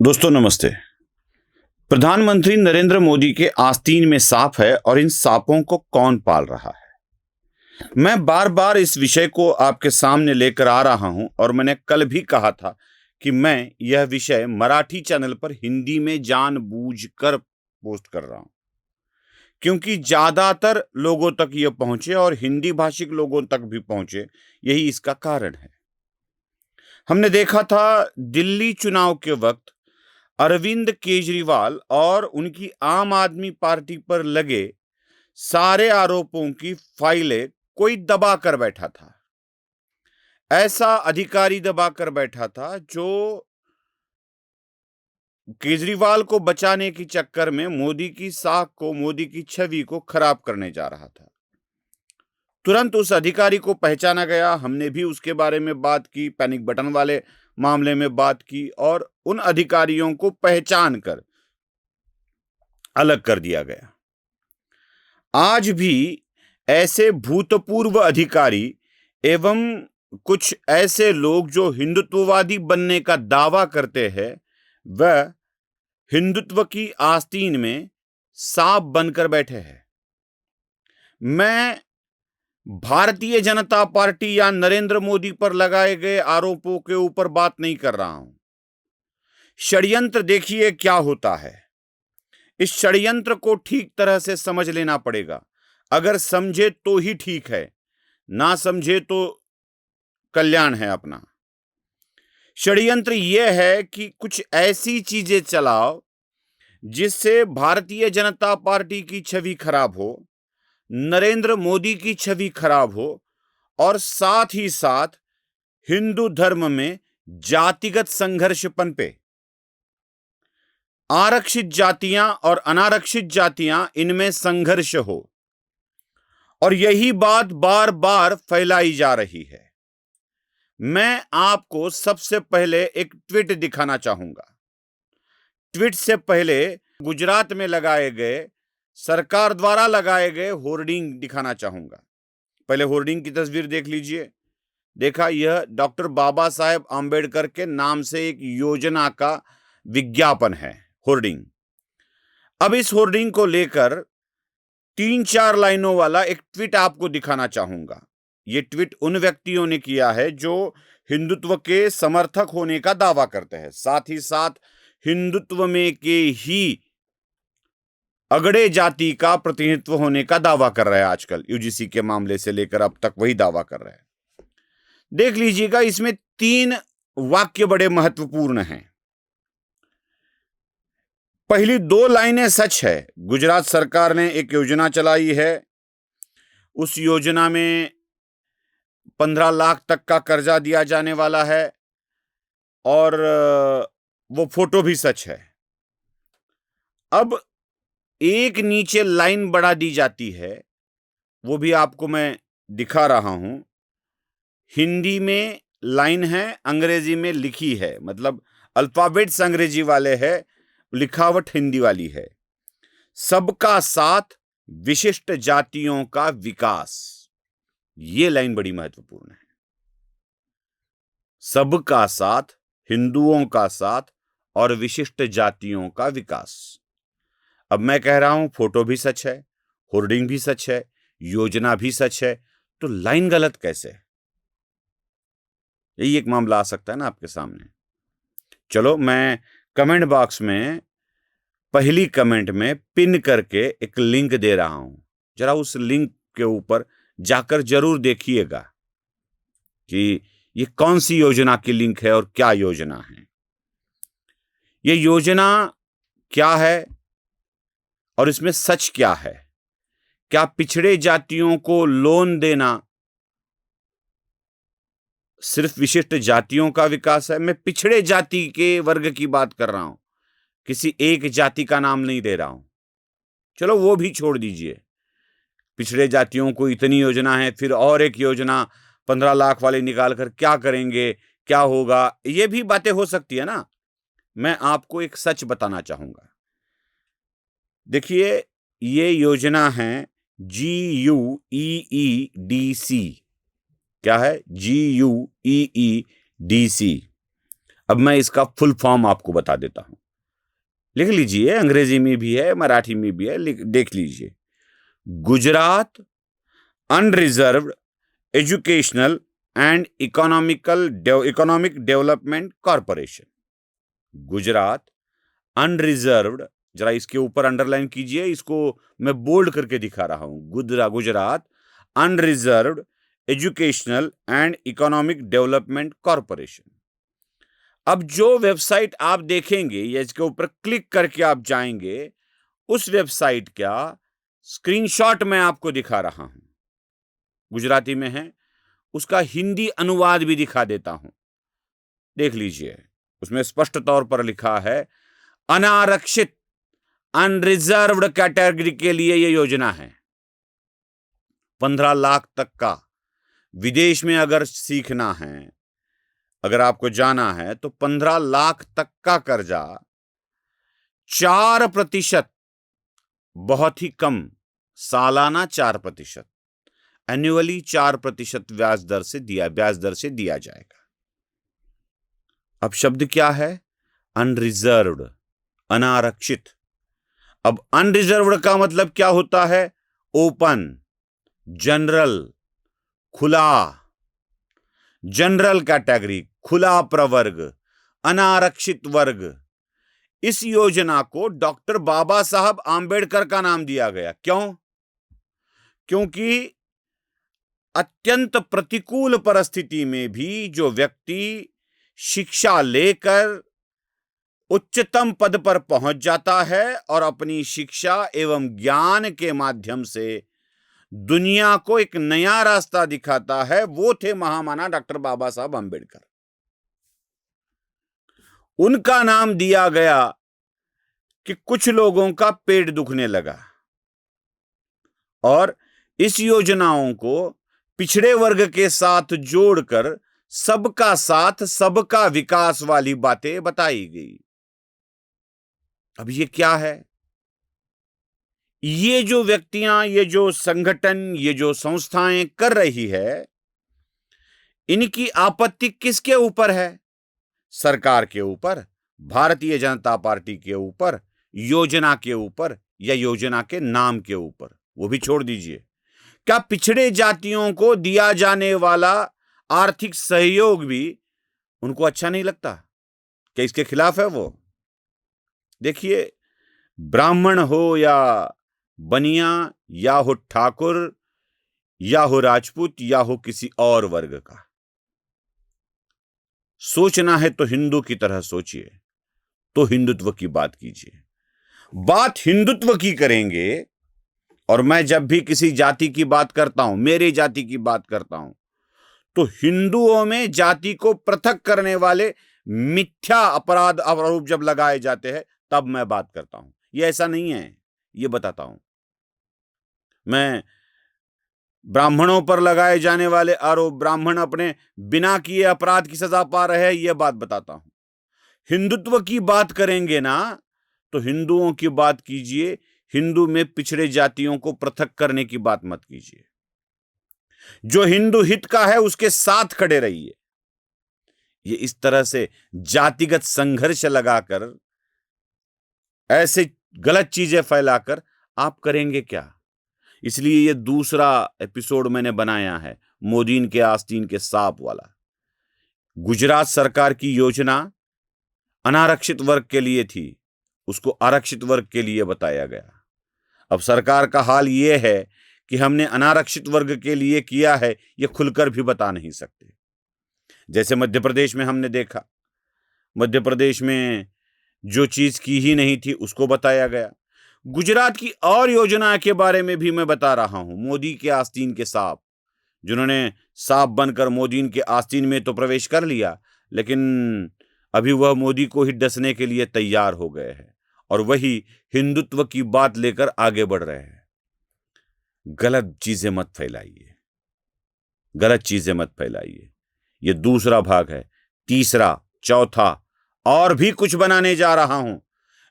दोस्तों नमस्ते। प्रधानमंत्री नरेंद्र मोदी के आस्तीन में सांप है और इन सांपों को कौन पाल रहा है। मैं बार बार इस विषय को आपके सामने लेकर आ रहा हूं और मैंने कल भी कहा था कि मैं यह विषय मराठी चैनल पर हिंदी में जानबूझकर पोस्ट कर रहा हूं क्योंकि ज्यादातर लोगों तक यह पहुंचे और हिंदी भाषिक लोगों तक भी पहुंचे, यही इसका कारण है। हमने देखा था दिल्ली चुनाव के वक्त अरविंद केजरीवाल और उनकी आम आदमी पार्टी पर लगे सारे आरोपों की फाइलें कोई दबा कर बैठा था। ऐसा अधिकारी दबा कर बैठा था जो केजरीवाल को बचाने के चक्कर में मोदी की साख को, मोदी की छवि को खराब करने जा रहा था। तुरंत उस अधिकारी को पहचाना गया। हमने भी उसके बारे में बात की, पैनिक बटन वाले मामले में बात की और उन अधिकारियों को पहचान कर अलग कर दिया गया। आज भी ऐसे भूतपूर्व अधिकारी एवं कुछ ऐसे लोग जो हिंदुत्ववादी बनने का दावा करते हैं, वह हिंदुत्व की आस्तीन में सांप बनकर बैठे हैं। मैं भारतीय जनता पार्टी या नरेंद्र मोदी पर लगाए गए आरोपों के ऊपर बात नहीं कर रहा हूं। षड्यंत्र देखिए क्या होता है। इस षड्यंत्र को ठीक तरह से समझ लेना पड़ेगा। अगर समझे तो ही ठीक है, ना समझे तो कल्याण है अपना। षड्यंत्र यह है कि कुछ ऐसी चीजें चलाओ जिससे भारतीय जनता पार्टी की छवि खराब हो, नरेंद्र मोदी की छवि खराब हो और साथ ही साथ हिंदू धर्म में जातिगत संघर्ष पनपे। आरक्षित जातियां और अनारक्षित जातियां, इनमें संघर्ष हो और यही बात बार बार फैलाई जा रही है। मैं आपको सबसे पहले एक ट्वीट दिखाना चाहूंगा। ट्वीट से पहले गुजरात में लगाए गए, सरकार द्वारा लगाए गए होर्डिंग दिखाना चाहूंगा। पहले होर्डिंग की तस्वीर देख लीजिए। देखा, यह डॉक्टर बाबा साहेब आंबेडकर के नाम से एक योजना का विज्ञापन है, होर्डिंग। अब इस होर्डिंग को लेकर 3-4 लाइनों वाला एक ट्वीट आपको दिखाना चाहूंगा। यह ट्वीट उन व्यक्तियों ने किया है जो हिंदुत्व के समर्थक होने का दावा करते हैं, साथ ही साथ हिंदुत्व में के ही अगड़े जाति का प्रतिनिधित्व होने का दावा कर रहे हैं। आजकल यूजीसी के मामले से लेकर अब तक वही दावा कर रहे हैं। देख लीजिएगा, इसमें 3 वाक्य बड़े महत्वपूर्ण हैं। पहली 2 लाइनें सच है। गुजरात सरकार ने एक योजना चलाई है। उस योजना में 15 लाख तक का कर्जा दिया जाने वाला है और वो फोटो भी सच है। अब एक नीचे लाइन बढ़ा दी जाती है, वो भी आपको मैं दिखा रहा हूं। हिंदी में लाइन है, अंग्रेजी में लिखी है, मतलब अल्फाबेट्स अंग्रेजी वाले है, लिखावट हिंदी वाली है। सबका साथ, विशिष्ट जातियों का विकास। ये लाइन बड़ी महत्वपूर्ण है। सबका साथ, हिंदुओं का साथ और विशिष्ट जातियों का विकास। अब मैं कह रहा हूं फोटो भी सच है, होर्डिंग भी सच है, योजना भी सच है, तो लाइन गलत कैसे? यही एक मामला आ सकता है ना आपके सामने। चलो, मैं कमेंट बॉक्स में पहली कमेंट में पिन करके एक लिंक दे रहा हूं। जरा उस लिंक के ऊपर जाकर जरूर देखिएगा कि ये कौन सी योजना की लिंक है और क्या योजना है। ये योजना क्या है और इसमें सच क्या है? क्या पिछड़े जातियों को लोन देना सिर्फ विशिष्ट जातियों का विकास है? मैं पिछड़े जाति के वर्ग की बात कर रहा हूं, किसी एक जाति का नाम नहीं दे रहा हूं। चलो वो भी छोड़ दीजिए। पिछड़े जातियों को इतनी योजना है, फिर और एक योजना 15 लाख वाले निकाल कर क्या करेंगे, क्या होगा, ये भी बातें हो सकती है ना। मैं आपको एक सच बताना चाहूंगा। देखिए, ये योजना है GUEEDC। क्या है? GUEEDC। अब मैं इसका फुल फॉर्म आपको बता देता हूं, लिख लीजिए, अंग्रेजी में भी है, मराठी में भी है, देख लीजिए। Gujarat unreserved educational and economic development corporation. Gujarat unreserved, जरा इसके ऊपर अंडरलाइन कीजिए, इसको मैं बोल्ड करके दिखा रहा हूं। Gujarat unreserved educational and economic development corporation. अब जो वेबसाइट आप देखेंगे या इसके ऊपर क्लिक करके आप जाएंगे, उस वेबसाइट का स्क्रीनशॉट मैं आपको दिखा रहा हूं, गुजराती में है, उसका हिंदी अनुवाद भी दिखा देता हूं, देख लीजिए। उसमें स्पष्ट तौर पर लिखा है, अनारक्षित अनरिजर्व्ड कैटेगरी के लिए यह योजना है। 15 लाख तक का विदेश में अगर सीखना है, अगर आपको जाना है, तो 15 लाख तक का कर्जा 4%, बहुत ही कम, सालाना 4%, एनुअली 4% ब्याज दर से दिया जाएगा। अब शब्द क्या है? अनरिजर्व्ड, अनारक्षित। अब अनरिजर्व्ड का मतलब क्या होता है? ओपन, जनरल, खुला, जनरल कैटेगरी, खुला प्रवर्ग, अनारक्षित वर्ग। इस योजना को डॉक्टर बाबा साहब आंबेडकर का नाम दिया गया। क्यों? क्योंकि अत्यंत प्रतिकूल परिस्थिति में भी जो व्यक्ति शिक्षा लेकर उच्चतम पद पर पहुंच जाता है और अपनी शिक्षा एवं ज्ञान के माध्यम से दुनिया को एक नया रास्ता दिखाता है, वो थे महामाना डॉक्टर बाबा साहब आंबेडकर। उनका नाम दिया गया कि कुछ लोगों का पेट दुखने लगा और इस योजनाओं को पिछड़े वर्ग के साथ जोड़कर सबका साथ सबका विकास वाली बातें बताई गई। अब ये क्या है? ये जो व्यक्तियां, ये जो संगठन, ये जो संस्थाएं कर रही है, इनकी आपत्ति किसके ऊपर है? सरकार के ऊपर, भारतीय जनता पार्टी के ऊपर, योजना के ऊपर या योजना के नाम के ऊपर? वो भी छोड़ दीजिए। क्या पिछड़े जातियों को दिया जाने वाला आर्थिक सहयोग भी उनको अच्छा नहीं लगता? क्या इसके खिलाफ है वो? देखिए, ब्राह्मण हो या बनिया, या हो ठाकुर, या हो राजपूत, या हो किसी और वर्ग का, सोचना है तो हिंदू की तरह सोचिए, तो हिंदुत्व की बात कीजिए। बात हिंदुत्व की करेंगे, और मैं जब भी किसी जाति की बात करता हूं, मेरी जाति की बात करता हूं, तो हिंदुओं में जाति को पृथक करने वाले मिथ्या अपराध आरोप जब लगाए जाते हैं, तब मैं बात करता हूं। ये ऐसा नहीं है, ये बताता हूं। मैं ब्राह्मणों पर लगाए जाने वाले आरोप, ब्राह्मण अपने बिना किए अपराध की सजा पा रहे हैं, यह बात बताता हूं। हिंदुत्व की बात करेंगे ना, तो हिंदुओं की बात कीजिए, हिंदू में पिछड़े जातियों को पृथक करने की बात मत कीजिए। जो हिंदू हित का है उसके साथ खड़े रहिए। ये इस तरह से जातिगत संघर्ष लगाकर, ऐसे गलत चीजें फैलाकर आप करेंगे क्या? इसलिए ये दूसरा एपिसोड मैंने बनाया है, मोदीन के आस्तीन के सांप वाला। गुजरात सरकार की योजना अनारक्षित वर्ग के लिए थी, उसको आरक्षित वर्ग के लिए बताया गया। अब सरकार का हाल यह है कि हमने अनारक्षित वर्ग के लिए किया है, यह खुलकर भी बता नहीं सकते। जैसे मध्य प्रदेश में हमने देखा, मध्य प्रदेश में जो चीज की ही नहीं थी उसको बताया गया। गुजरात की और योजना के बारे में भी मैं बता रहा हूं। मोदी के आस्तीन के सांप, जिन्होंने सांप बनकर मोदी के आस्तीन में तो प्रवेश कर लिया, लेकिन अभी वह मोदी को ही डसने के लिए तैयार हो गए हैं और वही हिंदुत्व की बात लेकर आगे बढ़ रहे हैं। गलत चीजें मत फैलाइए, गलत चीजें मत फैलाइए। यह दूसरा भाग है। तीसरा, चौथा और भी कुछ बनाने जा रहा हूं।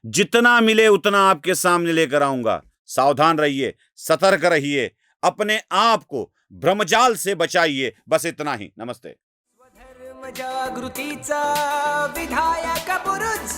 जितना मिले उतना आपके सामने लेकर आऊंगा। सावधान रहिए, सतर्क रहिए, अपने आप को भ्रमजाल से बचाइए। बस इतना ही। नमस्ते। जागृतीचा विधायक बुरुज